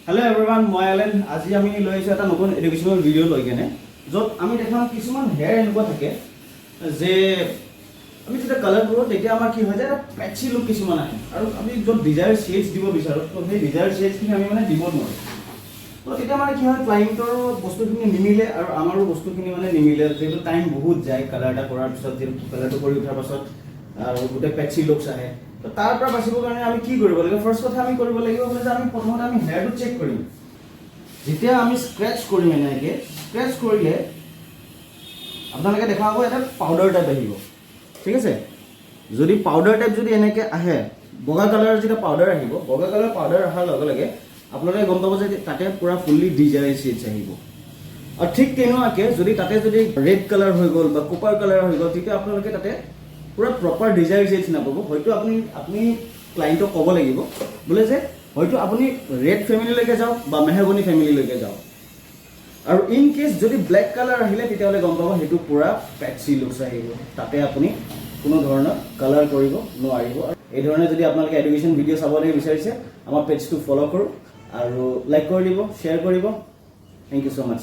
Hello everyone, মই এলেন আজি আমি লৈ আছো এটা নতুন এডুকেশনাল ভিডিও লৈ কেনে যত আমি দেখাম কিছুমান হেয়ার এনেকুৱা থাকে যে আমি যেটা কালাৰ কৰো তেতিয়া আমাৰ কি হৈ যায় এটা প্যাচি লুক কিছুমান আহে আৰু আমি যত ডিজায়াৰ শেডস দিব বিচাৰো তো সেই ডিজায়াৰ শেডস খিনি আমি মানে দিব নোৱাৰো তো তেতিয়া মানে কি হয় ক্লায়েন্টৰ বস্তুখিনি নিমিলে আৰু আমাৰো বস্তুখিনি মানে নিমিলে যেটো টাইম বহুত যায় কালাৰটা কৰাৰ পিছত যে কালাৰটো কৰি উঠাৰ পাছত আৰু গোটে প্যাচি লুকস আহে তো তাৰ পৰা বাচিবৰ কাৰণে আমি কি কৰিব লাগিব ফাৰ্স্ট কথা আমি কৰিব লাগিব হলে যে আমি প্ৰথমতে আমি হেয়াৰটো চেক কৰিম যেতিয়া আমি স্ক্ৰেচ কৰিম এনেকে স্ক্ৰেচ কৰিলে আপোনালোকে দেখা হ'ব এটা পাউডাৰ টাইপ আহিব ঠিক আছে যদি পাউডাৰ টাইপ যদি এনেকে আহে বগা কালাৰৰ যেটা পাউডাৰ আহিব বগা কালাৰৰ পাউডাৰ অহাৰ লগে লগে আপোনালোকে গম পাব যে তাতে পুৰা ফুল্লি ডিজায়াৰ শেডস আহিব আৰু ঠিক তেনেকুৱাকে যদি তাতে যদি ৰেড কালাৰ হৈ গ'ল বা কপাৰ কালাৰ হৈ গ'ল তেতিয়া আপোনালোকে তাতে পুরা প্রপার ডিজায়ার শেডস নাপাব হয়তো আপনি ক্লায়েন্টক কব লাগিব বলে যে হয়তো আপনি রেড ফ্যামিলি লৈকে যাও বা মেহগনি ফ্যামিলি লৈকে যাও আৰু ইন কেস যদি ব্ল্যাক কালার আহিলে তেতিয়া হলে গম পাব হেতু পুরা প্যাচি লুকস আহিব তাতে আপনি কোনো ধৰণৰ কালাৰ কৰিব নোৱাৰিব এই ধৰণে যদি আপোনালোকে এডুকেশন ভিডিও চাবলৈ বিচাৰিছে আমাৰ পেজটো ফলো কৰক আৰু লাইক কৰি দিব শেয়াৰ কৰিব থ্যাংক ইউ সো মাচ